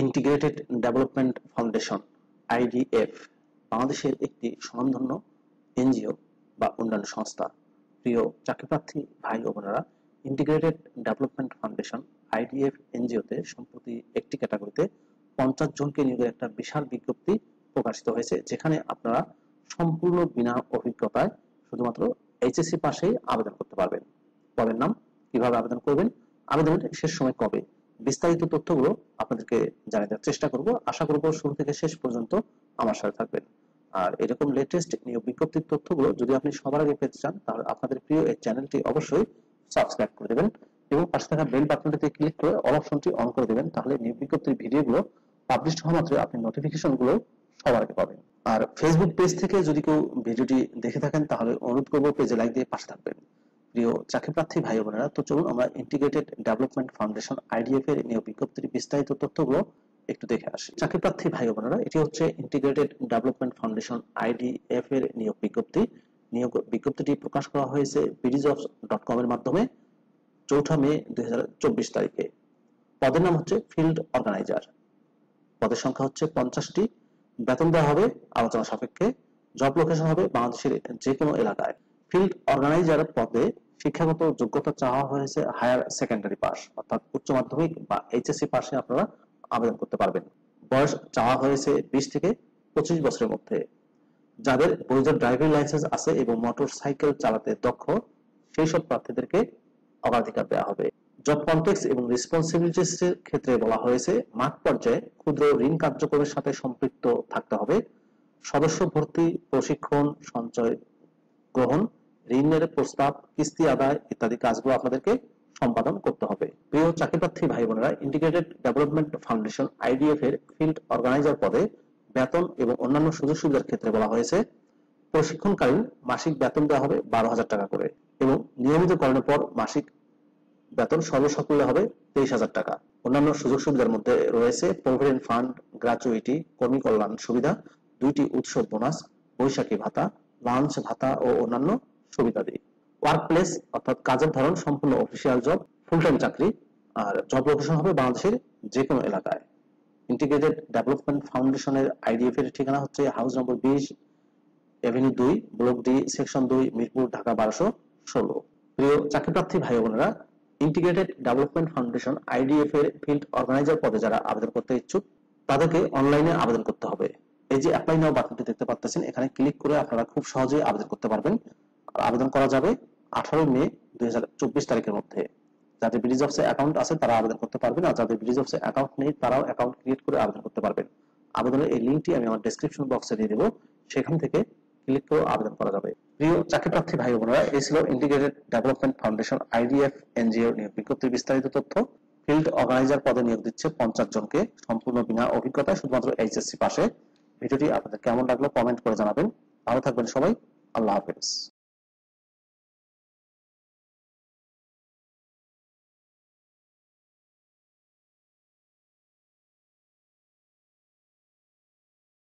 Integrated development foundation IDF বাংলাদেশের একটি স্বনামধন্য এনজিও বা অন্যান্য সংস্থা। প্রিয় চাকরিপ্রার্থী ভাই ও বোনেরা, ইন্টিগ্রেটেড ডেভেলপমেন্ট ফাউন্ডেশন আইডিএফ এনজিওতে সম্প্রতি একটি ক্যাটাগরিতে 50 জনকে নিয়োগের একটা বিশাল বিজ্ঞপ্তি প্রকাশিত হয়েছে, যেখানে আপনারা সম্পূর্ণ বিনা অভিজ্ঞতায় শুধুমাত্র এইচএসসি পাশেই আবেদন করতে পারবেন। পদের নাম, কিভাবে আবেদন করবেন, আবেদনের শেষ সময় কবে, বিস্তারিত তথ্যগুলো আপনাদেরকে জানিয়ে দেওয়ার চেষ্টা করব। আশা করব শুরু থেকে শেষ পর্যন্ত আমার সাথে থাকবেন। আর এরকম লেটেস্ট নিয়োগ বিজ্ঞপ্তির তথ্যগুলো যদি আপনি সবার আগে পেতে চান, তাহলে আপনাদের প্রিয় এই চ্যানেলটি অবশ্যই সাবস্ক্রাইব করে দেবেন এবং পাশে থাকা বেল বাটনটিতে ক্লিক করে অল অপশনটি অন করে দেবেন। তাহলে নিয়োগ বিজ্ঞপ্তির ভিডিওগুলো পাবলিশ হওয়া মাত্র আপনি নোটিফিকেশনগুলো সবার আগে পাবেন। আর ফেসবুক পেজ থেকে যদি কেউ ভিডিওটি দেখে থাকেন, তাহলে অনুরোধ করবো পেজে লাইক দিয়ে পাশে থাকবেন। প্রিয় চাকরিপ্রার্থী ভাই বোনেরা, তো চলুন আমরা ইন্টিগ্রেটেড ডেভেলপমেন্ট ফাউন্ডেশন আইডিএফ এর নিয়োগ বিজ্ঞপ্তির বিস্তারিত তথ্যগুলো একটু দেখে আসি। চাকরিপ্রার্থী ভাই বোনেরা, এটি হচ্ছে ইন্টিগ্রেটেড ডেভেলপমেন্ট ফাউন্ডেশন আইডিএফ এর নিয়োগ বিজ্ঞপ্তি। নিয়োগ বিজ্ঞপ্তিটি প্রকাশ করা হয়েছে bdjobs.com এর মাধ্যমে 4 মে 2024 তারিখে। পদের নাম হচ্ছে ফিল্ড অর্গানাইজার। পদের সংখ্যা হচ্ছে 50টি। বেতন দেওয়া হবে আলোচনা সাপেক্ষে। জব লোকেশন হবে বাংলাদেশের যে কোনো এলাকায়। ফিল্ড অর্গানাইজার পদে শিক্ষাগত যোগ্যতা চাওয়া হয়েছে হায়ার সেকেন্ডারি পাস, অর্থাৎ উচ্চ মাধ্যমিক বা এইচএসসি পাশে আপনারা আবেদন করতে পারবেন। বয়স চাওয়া হয়েছে 20 থেকে 25 বছরের মধ্যে। যাদের বৈধ ড্রাইভিং লাইসেন্স আছে এবং মোটর সাইকেল চালাতে দক্ষ, সেই সব প্রার্থীদেরকে অগ্রাধিকার দেওয়া হবে। জব কনটেক্সট এবং রেসপন্সিবিলিটিস এর ক্ষেত্রে বলা হয়েছে মাঠ পর্যায়ে ক্ষুদ্র ঋণ কার্যক্রমের সাথে সম্পৃক্ত থাকতে হবে। সদস্য ভর্তি, প্রশিক্ষণ, সঞ্চয় গ্রহণ, ঋণের প্রস্তাব, কিস্তি আদায় ইত্যাদি কাজগুলো আপনাদেরকে সম্পাদন করতে হবে। প্রিয় চাকরিপ্রার্থী ভাই বোনেরা, ইন্টিগ্রেটেড ডেভেলপমেন্ট ফাউন্ডেশন আইডিএফ এর ফিল্ড অর্গানাইজার পদে বেতন এবং অন্যান্য সুযোগ সুবিধার ক্ষেত্রে বলা হয়েছে প্রশিক্ষণকালীন মাসিক বেতন দেওয়া হবে 12,000 টাকা করে এবং নিয়মিত করানোর পর মাসিক বেতন সর্বসাকুল্যে হবে 23,000 টাকা। অন্যান্য সুযোগ সুবিধার মধ্যে রয়েছে প্রভিডেন্ট ফান্ড, গ্র্যাচুইটি, কর্মী কল্যাণ সুবিধা, 2টি উৎসব বোনাস, বৈশাখী ভাতা, লাঞ্চ ভাতা ও অন্যান্য সুবিধাদি। ওয়ার্ক প্লেস অর্থাৎ কাজের ধরন সম্পূর্ণ অফিসিয়াল জব, ফুল টাইম চাকরি। আর জব লোকেশন হবে বাংলাদেশের যে কোনো এলাকায়। ইন্টিগ্রেটেড ডেভেলপমেন্ট ফাউন্ডেশনের আইডিএফ এর ঠিকানা হচ্ছে হাউস নম্বর 20, Avenue 2, block D, section 2, Mirpur, Dhaka 1216। প্রিয় চাকরিপ্রার্থী ভাই বোনেরা, ইন্টিগ্রেটেড ডেভেলপমেন্ট ফাউন্ডেশন আইডিএফ এর ফিল্ড অর্গানাইজার পদে যারা আবেদন করতে ইচ্ছুক, তাদেরকে অনলাইনে আবেদন করতে হবে। এই যে অ্যাপ্লাই নাও বাটনটি দেখতে পাচ্ছেন, এখানে ক্লিক করে আপনারা খুব সহজেই আবেদন করতে পারবেন। আবেদন করা যাবে 18 মে 2024 তারিখের মধ্যে। যাদের বিডিজবস এ অ্যাকাউন্ট আছে তারা আবেদন করতে পারবেন, আর যাদের বিডিজবস এ অ্যাকাউন্ট নেই তারাও অ্যাকাউন্ট ক্রিয়েট করে আবেদন করতে পারবেন। আবেদনের এই লিংকটি আমি আমার ডেসক্রিপশন বক্সে দিয়ে দেব, সেখান থেকে ক্লিক করে আবেদন করা যাবে। প্রিয় চাকরিপ্রার্থী ভাই বোনেরা, এই ছিল integrated development foundation IDF NGO নিয়োগ বিজ্ঞপ্তির বিস্তারিত তথ্য। ফিল্ড অর্গানাইজার পদে নিয়োগ দিচ্ছে 50 জনকে, সম্পূর্ণ বিনা অভিজ্ঞতায়, শুধুমাত্র এইচএসসি পাশে। ভিডিওটি আপনাদের কেমন লাগলো কমেন্ট করে জানাবেন। ভালো থাকবেন সবাই। আল্লাহ হাফেজ।